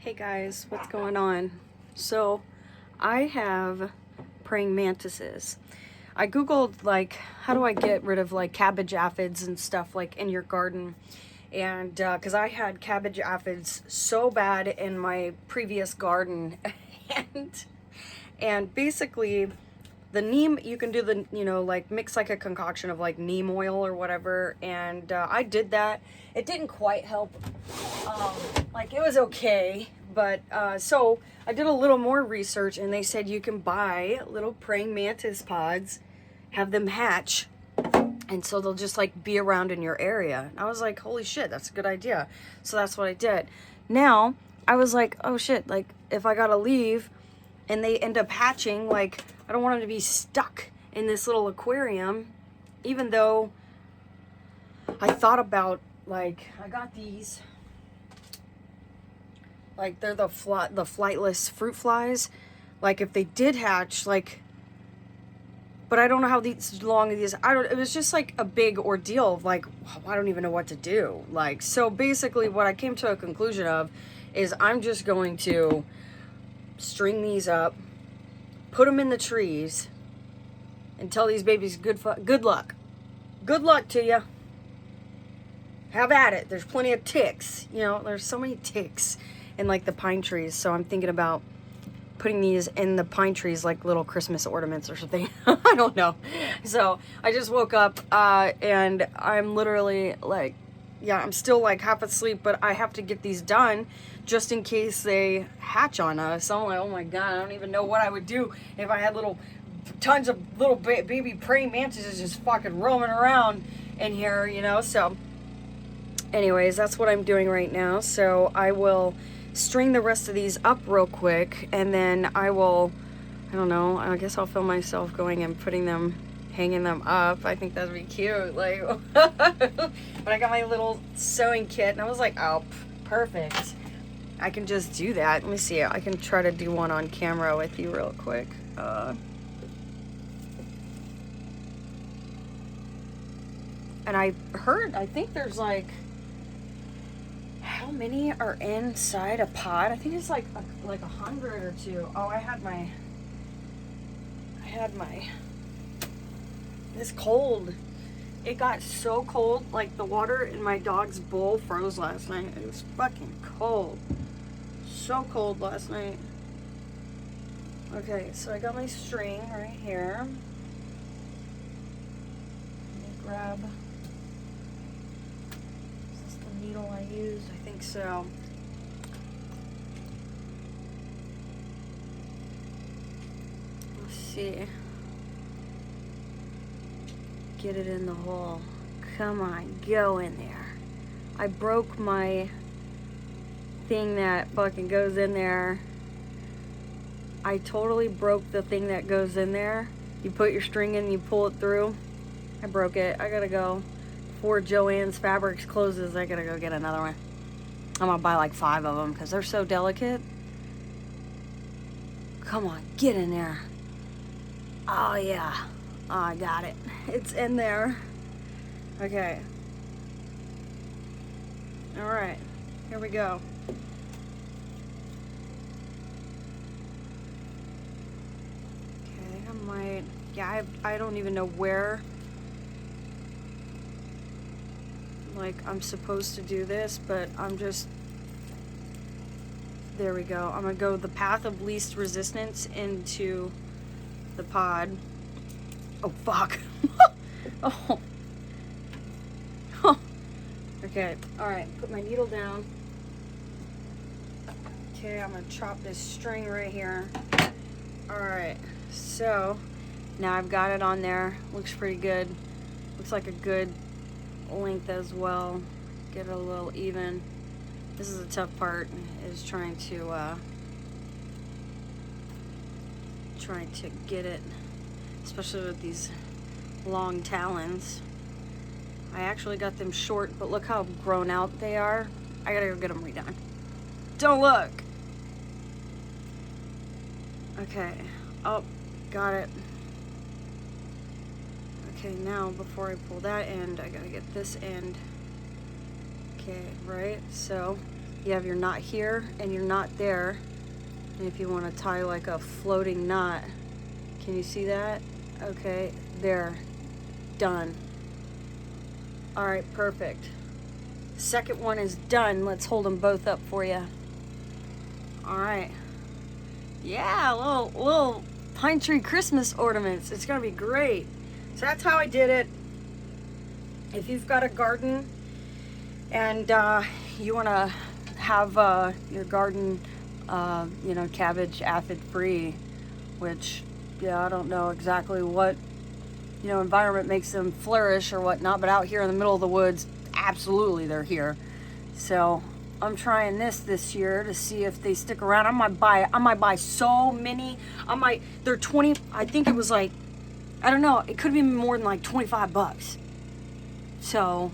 Hey guys, what's going on? So I have praying mantises. I googled like how do I get rid of like cabbage aphids and stuff like in your garden, and because I had cabbage aphids so bad in my previous garden and basically the neem, you can do the, like mix like a concoction of like neem oil or whatever, and I did that. It didn't quite help. Like it was okay, but so I did a little more research, and they said you can buy little praying mantis pods, have them hatch, and so they'll just like be around in your area. And I was like, holy shit, that's a good idea. So that's what I did. Now I was like, oh shit, like if I gotta leave and they end up hatching, like I don't want them to be stuck in this little aquarium, even though I thought about, like, I got these, like they're the flightless fruit flies. Like if they did hatch, like, but I don't know how long these, it was just like a big ordeal of like, I don't even know what to do. Like, so basically what I came to a conclusion of is I'm just going to string these up, put them in the trees, and tell these babies good luck. Good luck to you. Have at it. There's plenty of ticks. There's so many ticks in like the pine trees. So I'm thinking about putting these in the pine trees like little Christmas ornaments or something. I don't know. So I just woke up and I'm literally like, yeah, I'm still like half asleep, but I have to get these done just in case they hatch on us. I'm like, oh my God, I don't even know what I would do if I had tons of little baby praying mantises just fucking roaming around in here, So anyways, that's what I'm doing right now. So I will string the rest of these up real quick, and then I don't know, I guess I'll film myself going and hanging them up. I think that'd be cute. Like, but I got my little sewing kit, and I was like, oh, perfect. I can just do that. Let me see. I can try to do one on camera with you real quick. And I think there's like, how many are inside a pod? I think it's like 100 or two. Oh, I had my, it's cold. It got so cold, like the water in my dog's bowl froze last night. It was fucking cold. So cold last night. Okay, so I got my string right here. Let me grab, is this the needle I used? I think so. Let's see. Get it in the hole. Come on, go in there. I broke my thing that fucking goes in there. I totally broke the thing that goes in there. You put your string in, you pull it through. I broke it. I gotta go. Before Joann's Fabrics closes, I gotta go get another one. I'm gonna buy like 5 of them because they're so delicate. Come on, get in there. Oh yeah. Oh, I got it. It's in there. Okay. All right. Here we go. Okay, I might. Yeah, I don't even know where, like, I'm supposed to do this, but I'm just. There we go. I'm gonna go the path of least resistance into the pod. Oh, fuck. Oh. Okay, alright, put my needle down. Okay, I'm gonna chop this string right here. Alright, so now I've got it on there. Looks pretty good. Looks like a good length as well. Get it a little even. This is the tough part, is trying to get it, especially with these long talons. I actually got them short, but look how grown out they are. I gotta go get them redone. Don't look. Okay. Oh, got it. Okay, now before I pull that end, I gotta get this end. Okay, right? So you have your knot here and your knot there. And if you want to tie like a floating knot, can you see that? Okay, there, done. All right, perfect. Second one is done. Let's hold them both up for you. All right. Yeah, little pine tree Christmas ornaments. It's gonna be great. So that's how I did it. If you've got a garden and you want to have your garden, you know, cabbage aphid free, which, yeah, I don't know exactly what, you know, environment makes them flourish or whatnot, but out here in the middle of the woods, absolutely they're here. So I'm trying this year to see if they stick around. I might buy so many. They're 20, I think it was like, I don't know, it could have been more than like 25 bucks. So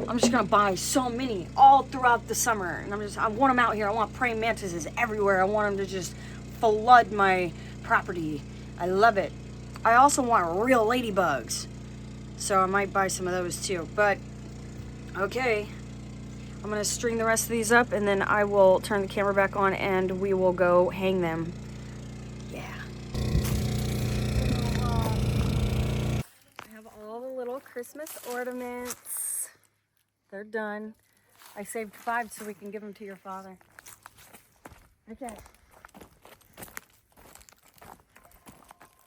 I'm just gonna buy so many all throughout the summer, and I want them out here. I want praying mantises everywhere. I want them to just flood my property. I love it. I also want real ladybugs, so I might buy some of those too. But okay, I'm gonna string the rest of these up, and then I will turn the camera back on, and we will go hang them. Yeah. I have all the little Christmas ornaments. They're done. I saved 5 so we can give them to your father. Okay.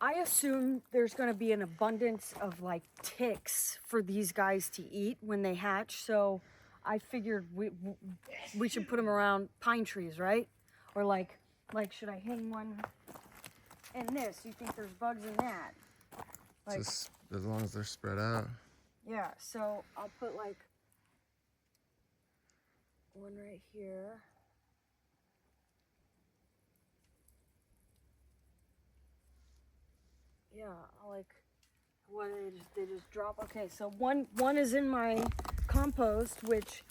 I assume there's going to be an abundance of like ticks for these guys to eat when they hatch. So I figured we should put them around pine trees, right? Or like should I hang one in this? You think there's bugs in that? Like, just as long as they're spread out. Yeah. So I'll put like one right here. Yeah, I like what they just drop. Okay, so one is in my compost, which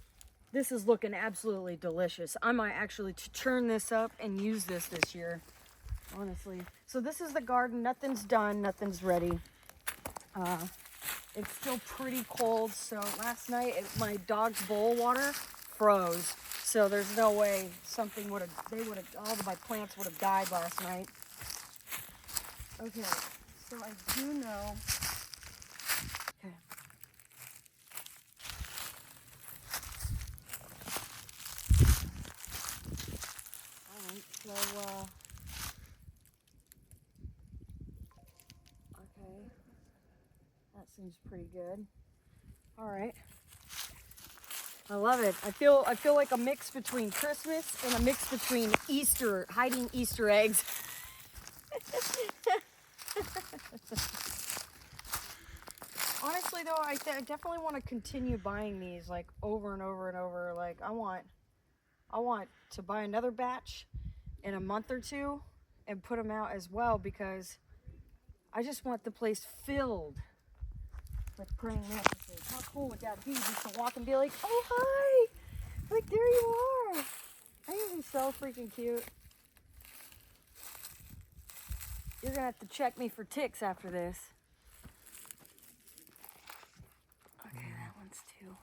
this is looking absolutely delicious. I might actually churn this up and use this year, honestly. So this is the garden. Nothing's done. Nothing's ready. It's still pretty cold. So last night my dog's bowl water froze. So there's no way something would have. All of my plants would have died last night. Okay. So I do know. Okay. Alright, so okay. That seems pretty good. Alright. I love it. I feel like a mix between Christmas and a mix between Easter, hiding Easter eggs. Honestly though, I definitely want to continue buying these like over and over and over. Like I want to buy another batch in a month or two and put them out as well, because I just want the place filled with praying mantises. How cool would that be, just to walk and be like, oh hi, like there you are. I think it'd be so freaking cute. You're gonna have to check me for ticks after this. Okay, that one's 2.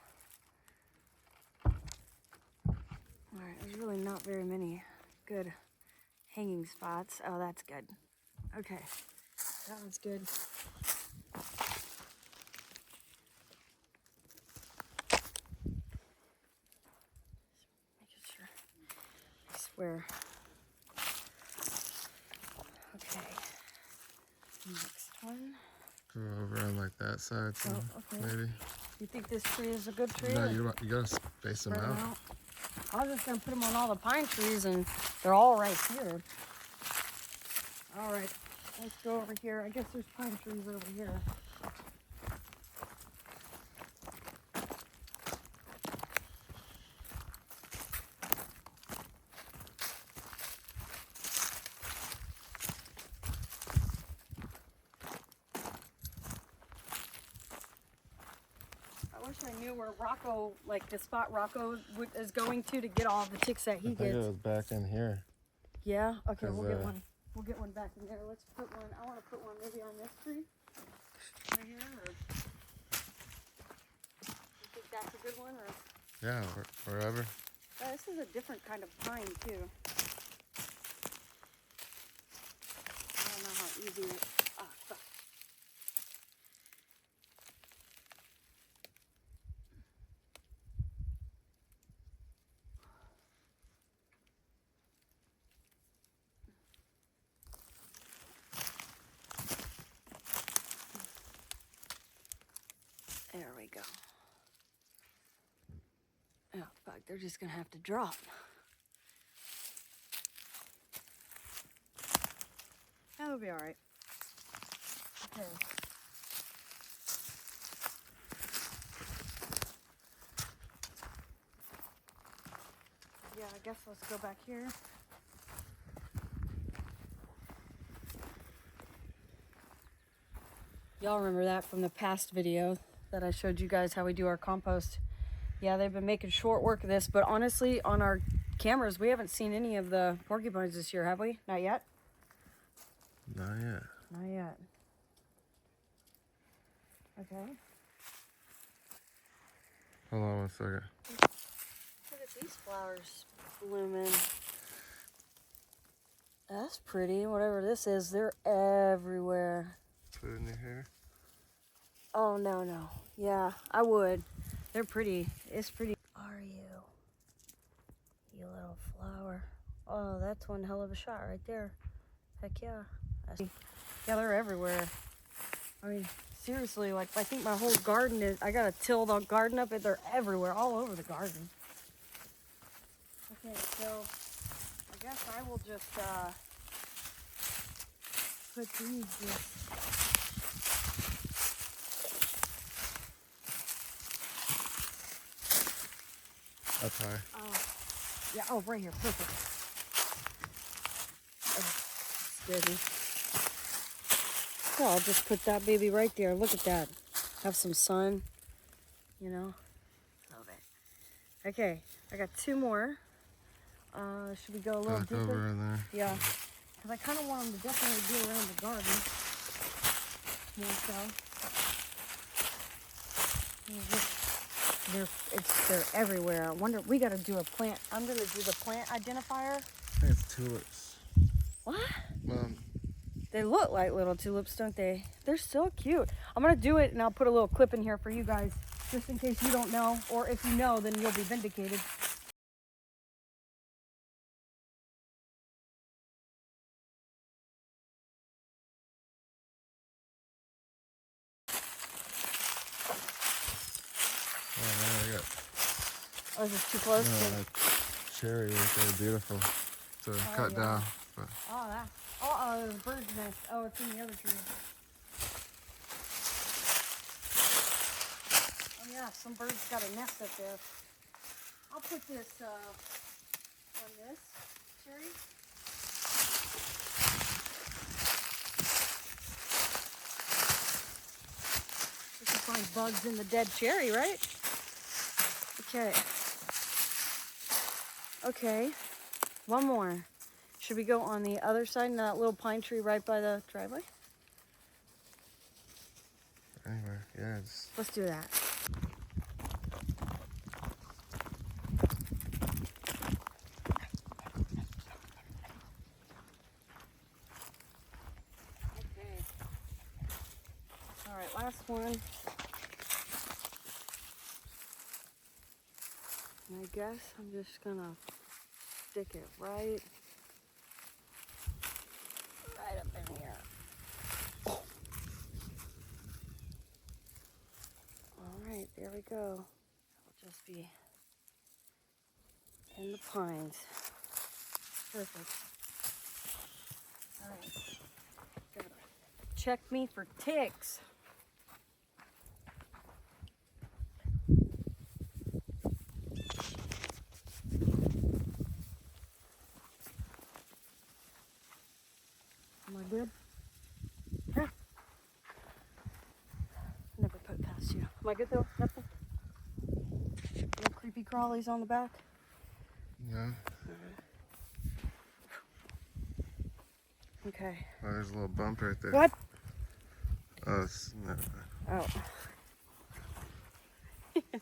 Alright, there's really not very many good hanging spots. Oh, that's good. Okay, that one's good. Making sure. I swear. Okay. Next one. Go over on like that side, so okay. maybe. You think this tree is a good tree? No, you gotta space them out. I was just gonna put them on all the pine trees, and they're all right here. All right, let's go over here. I guess there's pine trees over here. I wish I knew where Rocco, like the spot Rocco is going to get all the ticks that he I think gets. it was back in here. Yeah? Okay, we'll get one. We'll get one back in there. Let's put one. I want to put one maybe on this tree. Right here. Or... You think that's a good one? Or... Yeah, wherever. This is a different kind of pine too. I don't know how easy it is. Ah, fuck. There we go. Oh, fuck, they're just gonna have to drop. That'll be all right. Okay. Yeah, I guess let's go back here. Y'all remember that from the past video that I showed you guys how we do our compost. Yeah, they've been making short work of this, but honestly, on our cameras, we haven't seen any of the porcupines this year, have we? Not yet? Not yet. Not yet. Okay. Hold on 1 second. Look at these flowers blooming. That's pretty. Whatever this is, they're everywhere. Put it in your hair. Oh, no, no. Yeah, I would. They're pretty. It's pretty. Are you? You little flower. Oh, that's one hell of a shot right there. Heck yeah. Yeah, they're everywhere. I mean, seriously, like, I think my whole garden is, I gotta till the garden up, and they're everywhere, all over the garden. Okay, so I guess I will just put these Up high. oh, yeah, oh, right here, perfect. Oh, scared me. So I'll just put that baby right there. Look at that. Have some sun, you know. Love it. Okay, I got 2 more. Should we go a little Back deeper? over in there. Yeah, because I kind of want them to definitely be around the garden. More so. They're everywhere. I wonder, we got to do a plant. I'm going to do the plant identifier. I think it's tulips. What? Mom. They look like little tulips, don't they? They're so cute. I'm going to do it, and I'll put a little clip in here for you guys, just in case you don't know, or if you know, then you'll be vindicated. Oh man, I got Oh, is this too close? that cherry right there, beautiful to cut yeah. down. But Oh, that. Oh, there's a bird's nest. Oh, it's in the other tree. Oh, yeah, some bird's got a nest up there. I'll put this on this cherry. You can find bugs in the dead cherry, right? Okay. Okay. One more. Should we go on the other side in that little pine tree right by the driveway? anyway, yeah, it's Let's do that. Okay. All right, last one. And I guess I'm just gonna stick it right up in here. All right, there we go. It'll just be in the pines. Perfect. All right. Gotta check me for ticks. Am I good? Huh? Never put it past you. Am I good though? Nothing? No creepy crawlies on the back? no. Okay. Oh, there's a little bump right there. What? Oh, it's no. Oh.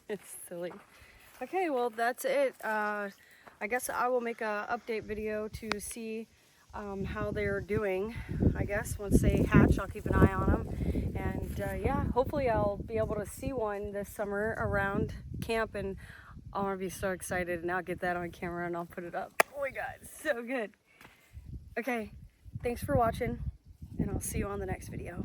It's silly. Okay, well, that's it. I guess I will make a update video to see how they're doing. I guess once they hatch, I'll keep an eye on them. And yeah, hopefully I'll be able to see one this summer around camp, and I'm gonna be so excited, and I'll get that on camera and I'll put it up. Oh my God, so good. Okay, thanks for watching, and I'll see you on the next video.